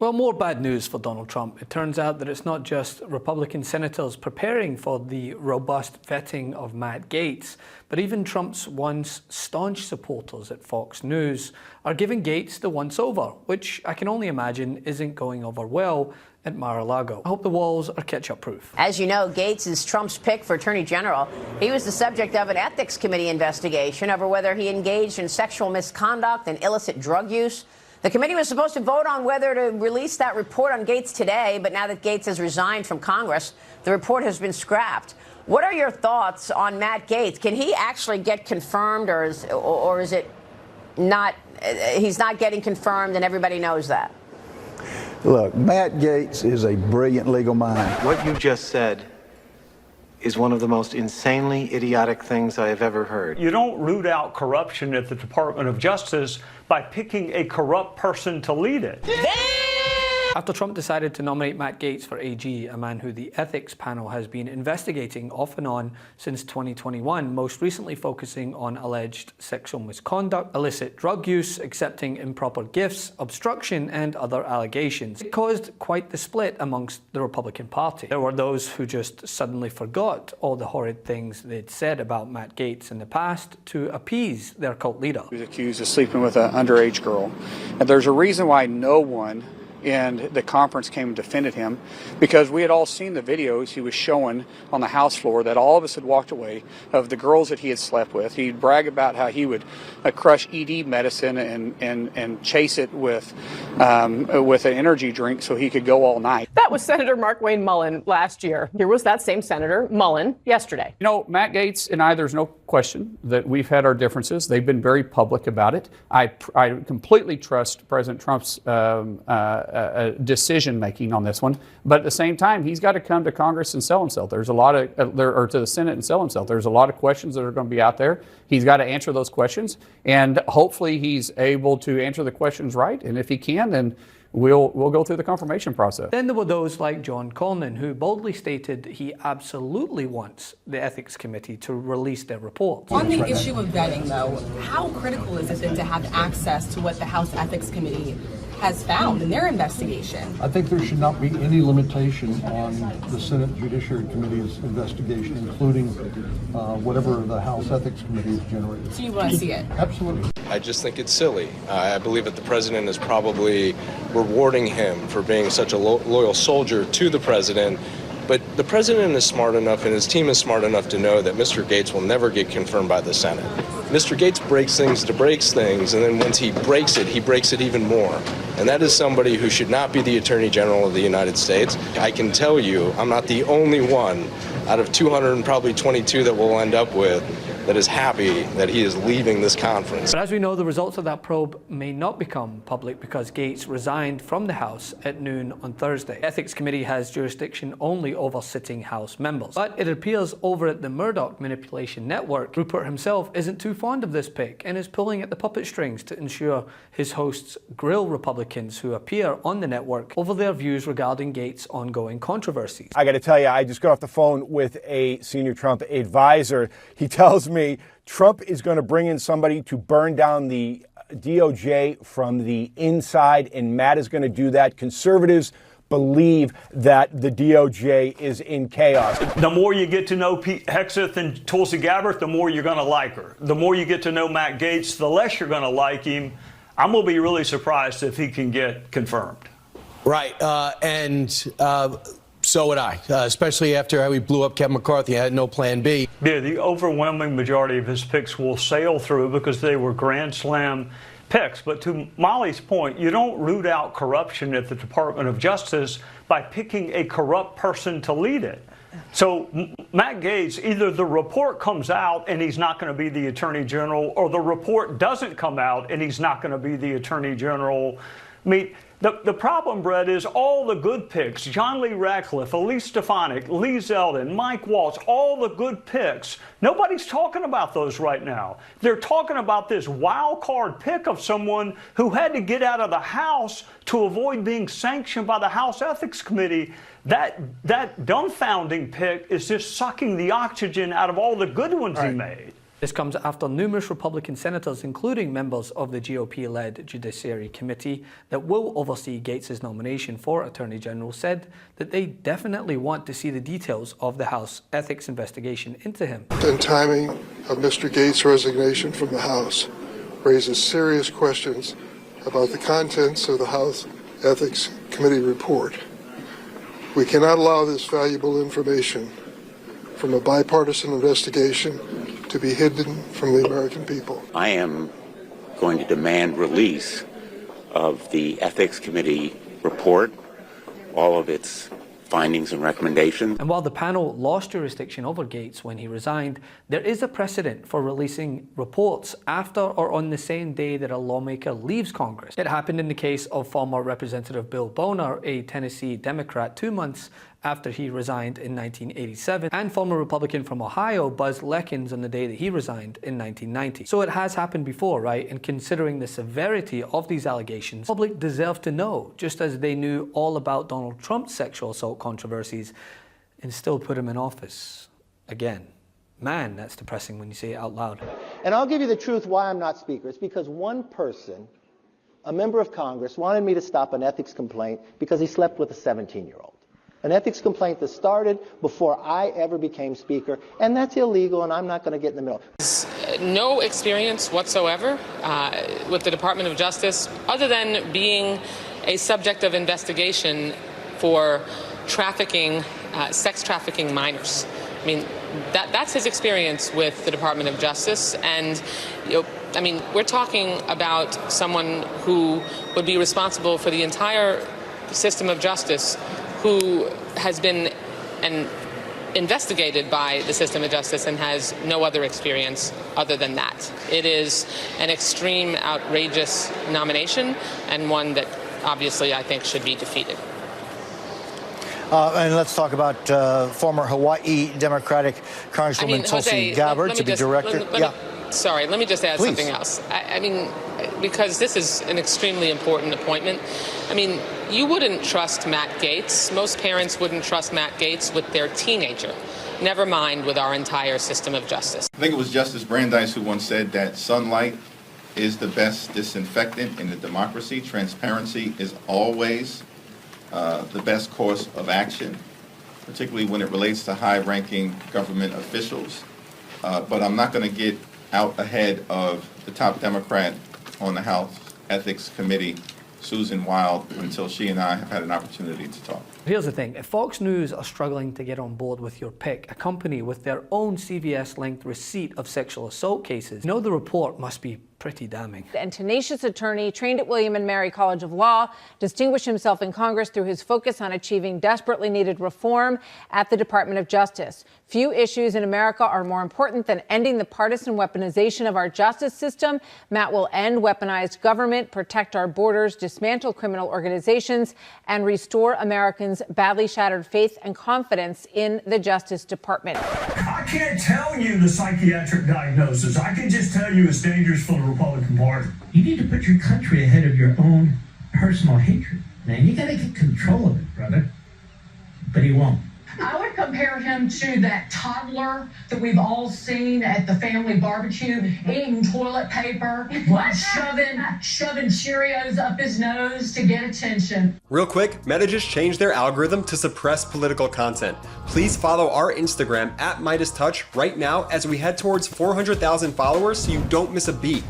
Well, more bad news for Donald Trump. It turns out that it's not just Republican senators preparing for the robust vetting of Matt Gaetz, but even Trump's once staunch supporters at Fox News are giving Gaetz the once-over, which I can only imagine isn't going over well at Mar-a-Lago. I hope the walls are ketchup-proof. As you know, Gaetz is Trump's pick for Attorney General. He was the subject of an ethics committee investigation over whether he engaged in sexual misconduct and illicit drug use. The committee was supposed to vote on whether to release that report on Gaetz today, but now that Gaetz has resigned from Congress, the report has been scrapped. What are your thoughts on Matt Gaetz? Can he actually get confirmed, or is it not? He's not getting confirmed, and everybody knows that. Look, Matt Gaetz is a brilliant legal mind. What you just said is one of the most insanely idiotic things I have ever heard. You don't root out corruption at the Department of Justice by picking a corrupt person to lead it. After Trump decided to nominate Matt Gaetz for AG, a man who the ethics panel has been investigating off and on since 2021, most recently focusing on alleged sexual misconduct, illicit drug use, accepting improper gifts, obstruction, and other allegations, it caused quite the split amongst the Republican Party. There were those who just suddenly forgot all the horrid things they'd said about Matt Gaetz in the past to appease their cult leader. He was accused of sleeping with an underage girl. And there's a reason why no one in the conference came and defended him, because we had all seen the videos he was showing on the House floor that all of us had walked away of the girls that he had slept with. He'd brag about how he would crush ED medicine and chase it with an energy drink so he could go all night. That was Senator Markwayne Mullin last year. Here was that same Senator Mullin yesterday. You know, Matt Gaetz and I, there's no question that we've had our differences. They've been very public about it. I completely trust President Trump's decision-making on this one, but at the same time, he's got to come to Congress and sell himself. There's a lot of, or to the Senate and sell himself. There's a lot of questions that are going to be out there. He's got to answer those questions, and hopefully he's able to answer the questions right, and if he can, then we'll go through the confirmation process. Then there were those like John Cornyn, who boldly stated he absolutely wants the Ethics Committee to release their report. On the issue of vetting, though, how critical is it then to have access to what the House Ethics Committee has found in their investigation? I think there should not be any limitation on the Senate Judiciary Committee's investigation, including whatever the House Ethics Committee has generated. So you want to see it? Absolutely. I just think it's silly. I believe that the president is probably rewarding him for being such a loyal soldier to the president. But the president is smart enough and his team is smart enough to know that Mr. Gaetz will never get confirmed by the Senate. Mr. Gaetz breaks things to break things, and then once he breaks it even more. And that is somebody who should not be the Attorney General of the United States. I can tell you, I'm not the only one out of 222 that we'll end up with that is happy that he is leaving this conference. But as we know, the results of that probe may not become public because Gaetz resigned from the House at noon on Thursday. The Ethics Committee has jurisdiction only over sitting House members. But it appears over at the Murdoch Manipulation Network, Rupert himself isn't too fond of this pick and is pulling at the puppet strings to ensure his hosts grill Republicans who appear on the network over their views regarding Gaetz' ongoing controversies. I got to tell you, I just got off the phone with a senior Trump advisor. He tells me Trump is going to bring in somebody to burn down the DOJ from the inside, and Matt is going to do that. Conservatives believe that the DOJ is in chaos. The more you get to know Pete Hegseth and Tulsi Gabbard, the more you're going to like her. The more you get to know Matt Gaetz, the less you're going to like him. I'm going to be really surprised if he can get confirmed. Right. So would I, especially after how he blew up Kevin McCarthy. I had no plan B. Yeah, the overwhelming majority of his picks will sail through because they were Grand Slam picks. But to Molly's point, you don't root out corruption at the Department of Justice by picking a corrupt person to lead it. So Matt Gaetz, either the report comes out and he's not going to be the Attorney General, or the report doesn't come out and he's not going to be the Attorney General. I mean, the problem, Brett, is all the good picks, John Lee Ratcliffe, Elise Stefanik, Lee Zeldin, Mike Waltz, all the good picks, nobody's talking about those right now. They're talking about this wild card pick of someone who had to get out of the House to avoid being sanctioned by the House Ethics Committee. That dumbfounding pick is just sucking the oxygen out of all the good ones he made. This comes after numerous Republican senators, including members of the GOP-led Judiciary Committee that will oversee Gaetz' nomination for Attorney General, said that they definitely want to see the details of the House ethics investigation into him. The timing of Mr. Gaetz' resignation from the House raises serious questions about the contents of the House Ethics Committee report. We cannot allow this valuable information from a bipartisan investigation to be hidden from the American people. I am going to demand release of the Ethics Committee report, all of its findings and recommendations. And while the panel lost jurisdiction over Gaetz when he resigned, there is a precedent for releasing reports after or on the same day that a lawmaker leaves Congress. It happened in the case of former Representative Bill Boner, a Tennessee Democrat, 2 months after he resigned in 1987, and former Republican from Ohio, Buzz Lekins, on the day that he resigned in 1990. So it has happened before, right? And considering the severity of these allegations, the public deserve to know, just as they knew all about Donald Trump's sexual assault controversies and still put him in office again. Man, that's depressing when you say it out loud. And I'll give you the truth why I'm not Speaker. It's because one person, a member of Congress, wanted me to stop an ethics complaint because he slept with a 17-year-old. An ethics complaint that started before I ever became Speaker, and that's illegal, and I'm not going to get in the middle. No experience whatsoever with the Department of Justice, other than being a subject of investigation for trafficking, sex trafficking minors. I mean, that's his experience with the Department of Justice, and I mean, we're talking about someone who would be responsible for the entire system of justice, who has been investigated by the system of justice and has no other experience other than that. It is an extreme, outrageous nomination, and one that obviously I think should be defeated. And let's talk about former Hawaii Democratic Congresswoman Tulsi Gabbard to be director. Sorry, let me just add Please. something else. I mean, because this is an extremely important appointment. I mean, you wouldn't trust Matt Gaetz. Most parents wouldn't trust Matt Gaetz with their teenager, never mind with our entire system of justice. I think it was Justice Brandeis who once said that sunlight is the best disinfectant in a democracy. Transparency is always the best course of action, particularly when it relates to high-ranking government officials. But I'm not going to get out ahead of the top Democrat on the House Ethics Committee, Susan Wild, until she and I have had an opportunity to talk. Here's the thing, if Fox News are struggling to get on board with your pick, a company with their own CVS-linked receipt of sexual assault cases, you know the report must be pretty damning. And tenacious attorney, trained at William & Mary College of Law, distinguished himself in Congress through his focus on achieving desperately needed reform at the Department of Justice. Few issues in America are more important than ending the partisan weaponization of our justice system. Matt will end weaponized government, protect our borders, dismantle criminal organizations, and restore Americans' badly shattered faith and confidence in the Justice Department. I can't tell you the psychiatric diagnosis. I can just tell you it's dangerous for the Republican Party. You need to put your country ahead of your own personal hatred. Man, you gotta get control of it, brother. But he won't. I would compare him to that toddler that we've all seen at the family barbecue, eating toilet paper, shoving Cheerios up his nose to get attention. Real quick, Meta just changed their algorithm to suppress political content. Please follow our Instagram at MeidasTouch right now as we head towards 400,000 followers so you don't miss a beat.